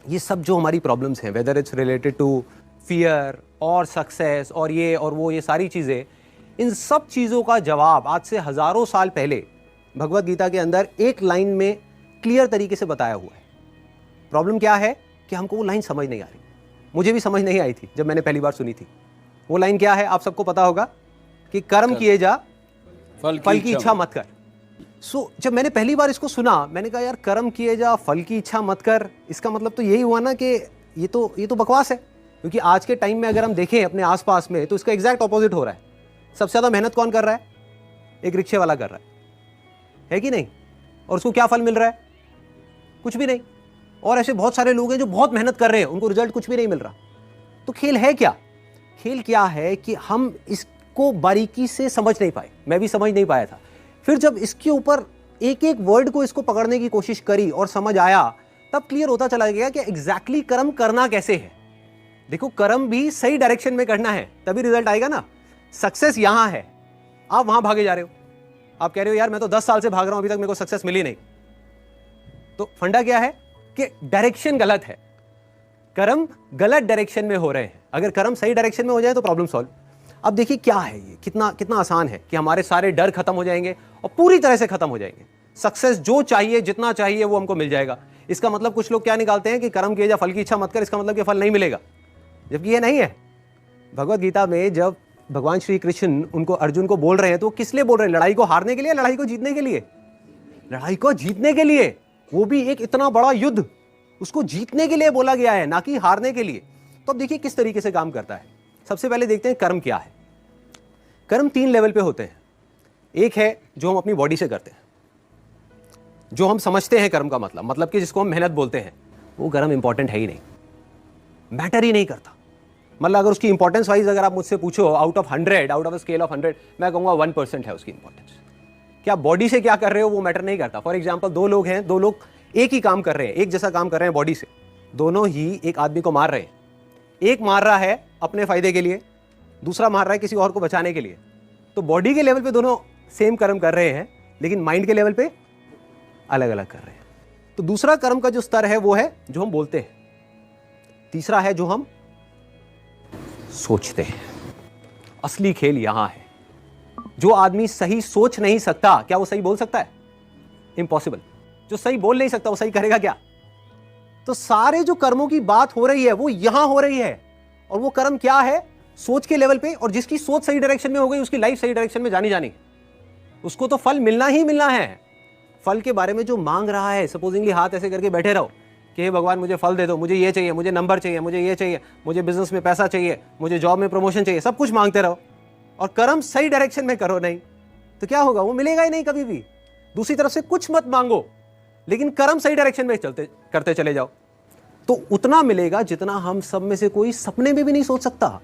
ये सब जो हमारी प्रॉब्लम्स हैं, whether it's related to fear और सक्सेस और ये और वो, ये सारी चीज़ें, इन सब चीज़ों का जवाब आज से हज़ारों साल पहले भगवत गीता के अंदर एक लाइन में क्लियर तरीके से बताया हुआ है। प्रॉब्लम क्या है कि हमको वो लाइन समझ नहीं आ रही। मुझे भी समझ नहीं आई थी जब मैंने पहली बार सुनी थी। वो लाइन क्या है, आप सबको पता होगा कि कर्म किए जा, फल की इच्छा मत कर। जब मैंने पहली बार इसको सुना, मैंने कहा यार कर्म किए जा, फल की इच्छा मत कर, इसका मतलब तो यही हुआ ना कि ये तो बकवास है। क्योंकि आज के टाइम में अगर हम देखें अपने आसपास में, तो इसका एग्जैक्ट ऑपोजिट हो रहा है। सबसे ज्यादा मेहनत कौन कर रहा है? एक रिक्शे वाला कर रहा है कि नहीं? और उसको क्या फल मिल रहा है? कुछ भी नहीं। और ऐसे बहुत सारे लोग हैं जो बहुत मेहनत कर रहे हैं, उनको रिजल्ट कुछ भी नहीं मिल रहा। तो खेल है क्या? खेल क्या है कि हम इसको बारीकी से समझ नहीं पाए। मैं भी समझ नहीं पाया था। फिर जब इसके ऊपर एक एक वर्ड को इसको पकड़ने की कोशिश करी और समझ आया, तब क्लियर होता चला गया कि एग्जैक्टली कर्म करना कैसे है। देखो, कर्म भी सही डायरेक्शन में करना है, तभी रिजल्ट आएगा ना। सक्सेस यहां है, आप वहां भागे जा रहे हो। आप कह रहे हो यार मैं तो 10 साल से भाग रहा हूं, अभी तक मेरे को सक्सेस मिली नहीं। तो फंडा क्या है कि डायरेक्शन गलत है। कर्म गलत डायरेक्शन में हो रहे हैं। अगर कर्म सही डायरेक्शन में हो जाए तो प्रॉब्लम सॉल्व। अब देखिए क्या है ये, कितना आसान है कि हमारे सारे डर खत्म हो जाएंगे और पूरी तरह से खत्म हो जाएंगे। सक्सेस जो चाहिए, जितना चाहिए वो हमको मिल जाएगा। इसका मतलब कुछ लोग क्या निकालते हैं कि कर्म किए जा, फल की इच्छा मत कर, इसका मतलब कि फल नहीं मिलेगा, जबकि ये नहीं है। भगवत गीता में जब भगवान श्री कृष्ण उनको, अर्जुन को बोल रहे हैं, तो किस लिए बोल रहे हैं? लड़ाई को हारने के लिए, लड़ाई को जीतने के लिए? लड़ाई को जीतने के लिए। वो भी एक इतना बड़ा युद्ध, उसको जीतने के लिए बोला गया है, ना कि हारने के लिए। तो अब देखिए किस तरीके से काम करता है। सबसे पहले देखते हैं कर्म क्या है। कर्म 3 लेवल पे होते हैं। एक है जो हम अपनी बॉडी से करते हैं, जो हम समझते हैं कर्म का मतलब कि जिसको हम मेहनत बोलते हैं। वो कर्म इंपॉर्टेंट है ही नहीं, मैटर ही नहीं करता। मतलब अगर उसकी इंपॉर्टेंस वाइज अगर आप मुझसे पूछो, out of 100, out of scale of 100, मैं कहूंगा 1% है उसकी इंपॉर्टेंस। क्या बॉडी से क्या कर रहे हो वो मैटर नहीं करता। फॉर एग्जाम्पल, 2 लोग हैं, 2 लोग एक ही काम कर रहे हैं, एक जैसा काम कर रहे हैं बॉडी से, दोनों ही एक आदमी को मार रहे हैं। एक मार रहा है अपने फायदे के लिए, दूसरा मार रहा है किसी और को बचाने के लिए। तो बॉडी के लेवल पे दोनों सेम कर्म कर रहे हैं, लेकिन माइंड के लेवल पे अलग अलग कर रहे हैं। तो दूसरा कर्म का जो स्तर है वो है जो हम बोलते हैं। तीसरा है जो हम सोचते हैं। असली खेल यहां है। जो आदमी सही सोच नहीं सकता, क्या वो सही बोल सकता है? इम्पॉसिबल। जो सही बोल नहीं सकता वो सही करेगा क्या? तो सारे जो कर्मों की बात हो रही है वो यहां हो रही है। और वो कर्म क्या है? सोच के लेवल पे। और जिसकी सोच सही डायरेक्शन में हो गई, उसकी लाइफ सही डायरेक्शन में जानी, उसको तो फल मिलना ही मिलना है। फल के बारे में जो मांग रहा है, सपोजिंगली हाथ ऐसे करके बैठे रहो कि हे भगवान मुझे फल दे दो, मुझे ये चाहिए, मुझे नंबर चाहिए, मुझे ये चाहिए, मुझे बिजनेस में पैसा चाहिए, मुझे जॉब में प्रमोशन चाहिए, सब कुछ मांगते रहो और कर्म सही डायरेक्शन में करो नहीं, तो क्या होगा? वो मिलेगा ही नहीं कभी भी। दूसरी तरफ से कुछ मत मांगो, लेकिन कर्म सही डायरेक्शन में करते चले जाओ, तो उतना मिलेगा जितना हम सब में से कोई सपने में भी नहीं सोच सकता।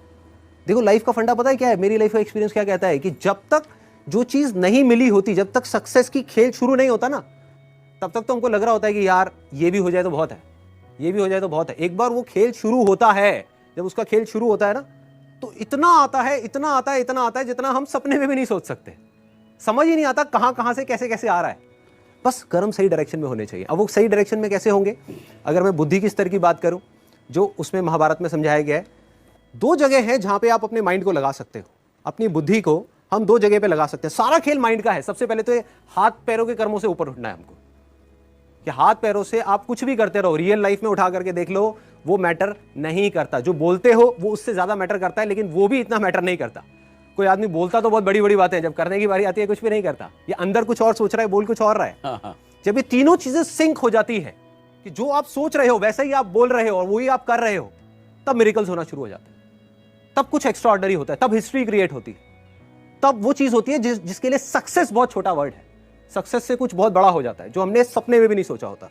देखो, लाइफ का फंडा पता है क्या है? मेरी लाइफ का एक्सपीरियंस क्या कहता है कि जब तक जो चीज नहीं मिली होती, जब तक सक्सेस की खेल शुरू नहीं होता ना, तब तक तो हमको लग रहा होता है कि यार ये भी हो जाए तो बहुत है, ये भी हो जाए तो बहुत है। एक बार वो खेल शुरू होता है, जब उसका खेल शुरू होता है ना, तो इतना आता है, इतना आता है, इतना आता है जितना हम सपने में भी नहीं सोच सकते। समझ ही नहीं आता कहां से कैसे कैसे आ रहा है। बस कर्म सही डायरेक्शन में होने चाहिए। अब वो सही डायरेक्शन में कैसे होंगे? अगर मैं बुद्धि की स्तर की बात करूं, जो उसमें महाभारत में समझाया गया है, 2 जगह है जहां पे आप अपने माइंड को लगा सकते हो। अपनी बुद्धि को हम 2 जगह पे लगा सकते हैं। सारा खेल माइंड का है। सबसे पहले तो ये हाथ पैरों के कर्मों से ऊपर उठना है हमको, कि हाथ पैरों से आप कुछ भी करते रहो, रियल लाइफ में उठा करके देख लो, वो मैटर नहीं करता। जो बोलते हो वो उससे ज्यादा मैटर करता है, लेकिन वो भी इतना मैटर नहीं करता। कोई आदमी बोलता तो बहुत बड़ी बड़ी बातें, जब करने की बारी आती है कुछ भी नहीं करता। ये अंदर कुछ और सोच रहा है, बोल कुछ और रहा है। जब ये तीनों चीजें सिंक हो जाती है कि जो आप सोच रहे हो वैसे ही आप बोल रहे हो और वही आप कर रहे हो, तब मिरेकल्स होना शुरू हो जाते हैं। तब कुछ एक्स्ट्रा ऑर्डिनरी होता है, तब हिस्ट्री क्रिएट होती है, तब वो चीज होती है जिसके लिए सक्सेस बहुत छोटा वर्ड है। सक्सेस से कुछ बहुत बड़ा हो जाता है जो हमने सपने में भी नहीं सोचा होता।